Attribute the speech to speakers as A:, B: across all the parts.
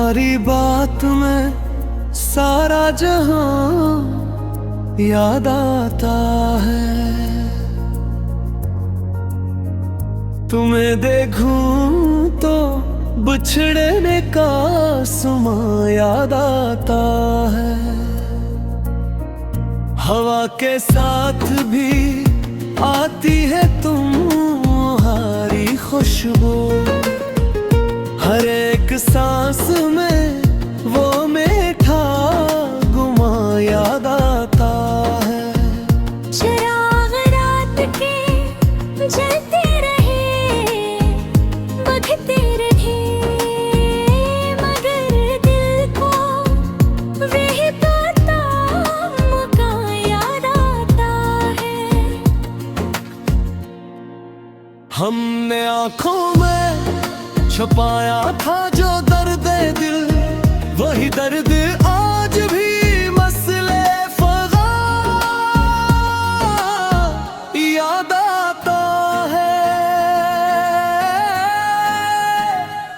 A: तुम्हारी बात में सारा जहां याद आता है। तुम्हें देखूं तो बिछड़ने का समा याद आता है। हवा के साथ भी आती है तुम्हारी खुशबू, हर एक सांस में वो मीठा गुमा याद आता है।
B: चिराग रात के जलते रहे, बुझते रहे, मगर दिल को वही पता मौका याद आता है।
A: हमने आँखों में छुपाया था जो दर्द दिल, वही दर्द आज भी मसले फगा याद आता है।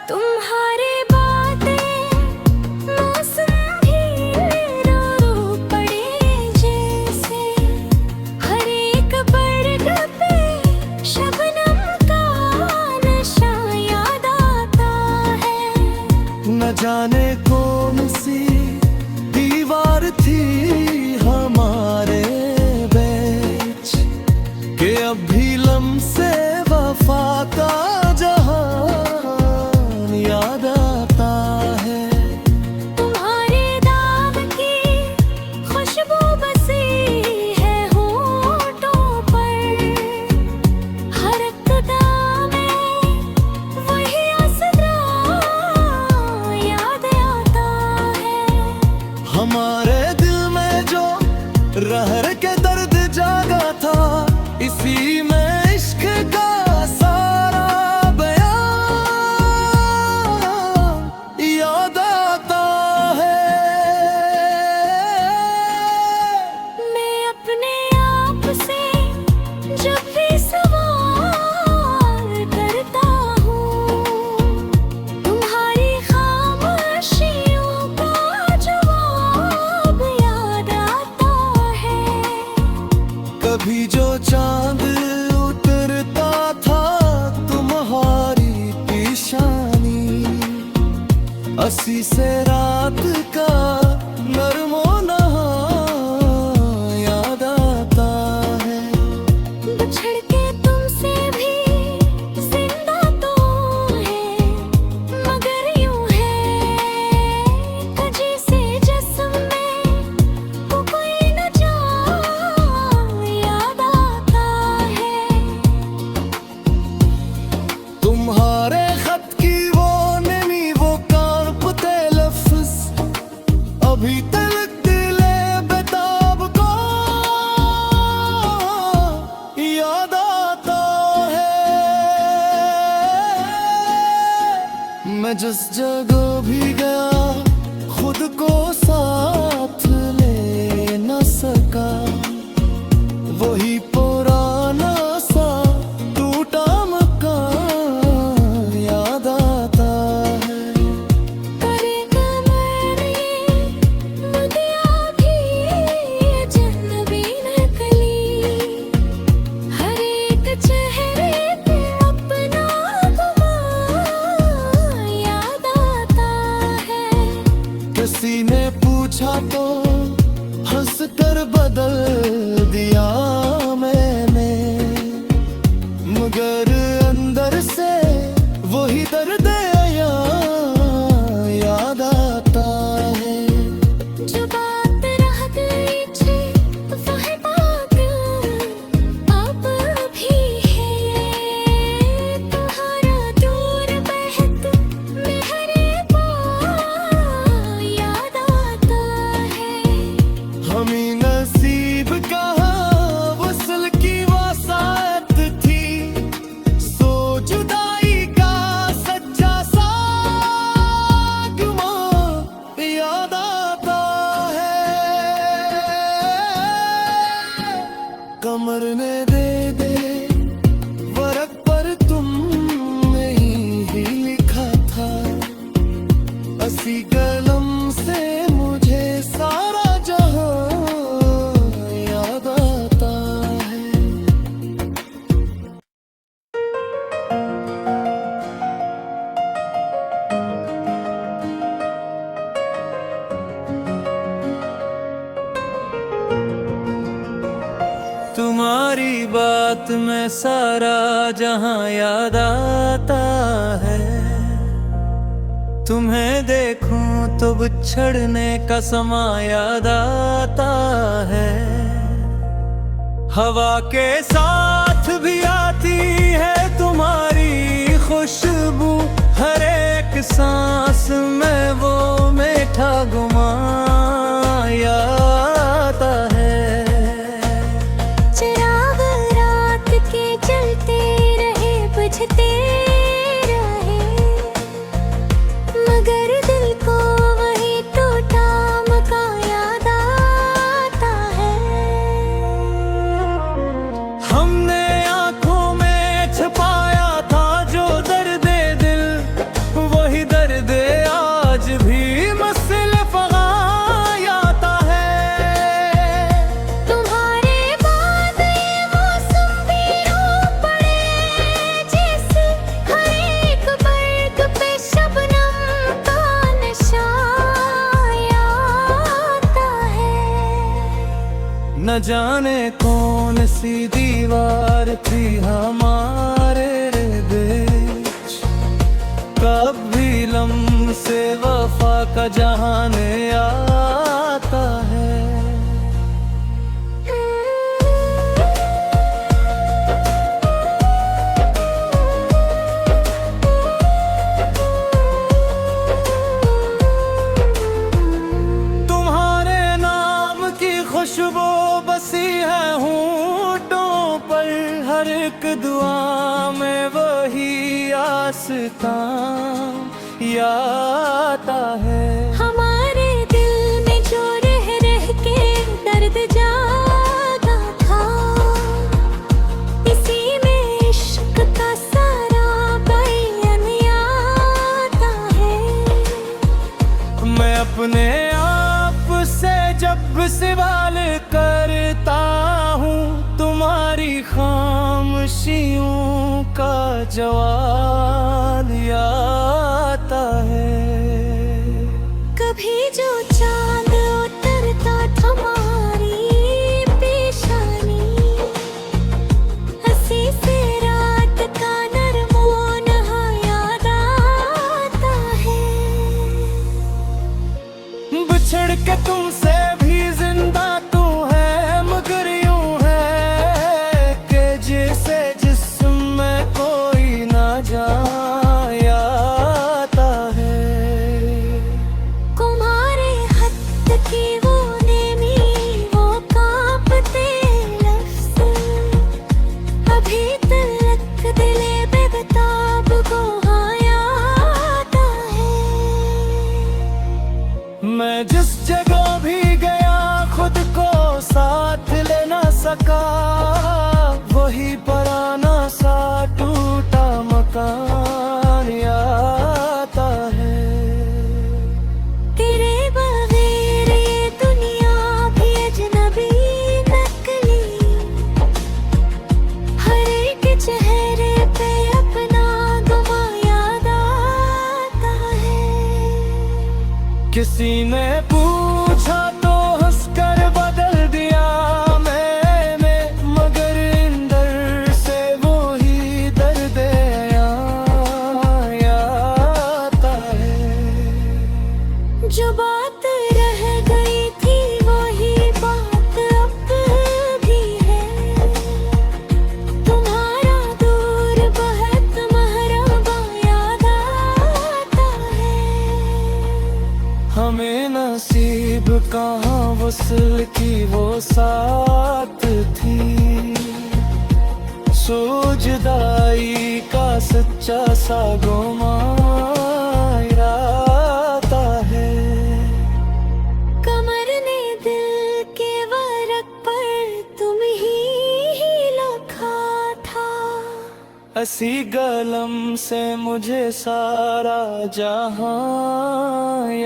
B: तुम्हारी बातें मौसम भी रो पड़े जैसे, हर एक बरग पे शबनम का नशा याद आता है।
A: न जाने कौन सी दीवार थी हमारे बीच, कि अब भी लम्से वफा का जहान याद आता है।
B: तुम्हारे दाग की खुशबू बसी है होठों पर, हर कदम में वही असरा याद आता है।
A: हमारे दिल में जो रहर के दर्द जागा था, इसी में इश्क का सारा बयान याद आता है।
B: मैं अपने आप से जब भी सवाल करता हूँ, तुम्हारी खामोशियों का जवाब याद आता है।
A: कभी जो चांद उतरता था तुम्हारी पेशानी, अस्सी से रात का नरमो नहा याद आता है।
B: बिछड़ के तुमसे भी जिंदा तो है, मगर यूं है कि जैसे जिस्म में वो कोई न जान याद आता है।
A: तुम्हारे खत की वो नमी, वो कांपते लफ्ज, अभी तक दिले बेताब को याद आता है। मैं जिस जगह भी गया खुद को साथ ले न सका, वही पुराना सा टूटा मकान याद आता है।
B: करेगा मैंने मुदिया भी अजनबी नकली, हर एक चेहरे पे अपना गुमान याद आता है।
A: किसी ने पूछा तो हंस कर बदल दिया मैंने, मगर अंदर से वही दर्द आया याद आता है।
B: जो बात रह गई थी वह बात अब भी है, तुम्हारा दूर बहत मेरे पास याद आता है।
A: हमी नसीब कहा वसल की वसात थी, सो जुदाई का सच्चा सागमा याद आता है। कमर ने दे दे वरक पर तुमने ही लिखा था, हंसी
C: तुम्हारी बात में सारा जहां याद आता है। तुम्हें देखूं तो बिछड़ने का समा याद आता है। हवा के साथ भी आती है तुम्हारी खुशबू, हर एक सांस में वो मीठा गुमा याद आता है।
B: चिराग रात के जलते रहे, बुझते रहे, मगर दिल को वही टूटा मका याद आता है।
C: हमने आंखों में छुपाया था जो दर्द दिल, वही दर्द आज भी मसल फगाए आता है।
B: तुम्हारे बाद ये मौसम भी रो पड़े, जैसे हर एक बर्ग पे शबनम का नशा आता है।
C: न जाने कौन सी दीवार थी हमारे बीच, कभी लम्से वफा का जहान आता है। तुम्हारे नाम की खुशबू बसी है होठों पर, हर एक दुआ में वही आस्था याद आता है।
B: हमारे दिल में जो रह रह के दर्द जागा था, इसी में इश्क का सारा बयान आता है।
C: मैं अपने आप से जब सवाल करता हूँ, तुम्हारी खामोशियों का जवाब आता है।
B: कभी जो चांद उतरता हमारी पेशानी, हंसी से रात का नरमोना याद आता है।
C: बिछड़ के तुमसे भी जिंदा तू है, मगर यूं है कि जैसे जिस्म में कोई ना जाए आता है।
B: तुम्हारे हद की वो नेमी, वो कांपते लफ्ज़, अभी तलक दिले बेबताब को आता है।
C: मैं जिस जगह भी गया खुद को साथ ले ना सका, वही पुराना सा टूटा मकान आता है।
B: तेरे बगैर ये दुनिया भी अजनबी नकली, हर एक चेहरे पे अपना गुमा याद आता है।
C: किसी ने पूछा तो हंसकर बदल दिया मैंने, मगर अंदर से वही दर्द आता है।
B: जो बात रह गई थी वही बात अब भी है, तुम्हारा दूर बहुत महरबा याद आता है।
C: हमें नसीब कहाँ वसल की वो साथ थी, सोजदाई का सच्चा सा गुमा आता है।
B: कमर ने दिल के वरक पर तुम ही लिखा था,
C: असी गलम से मुझे सारा जहां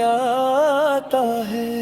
C: आता है।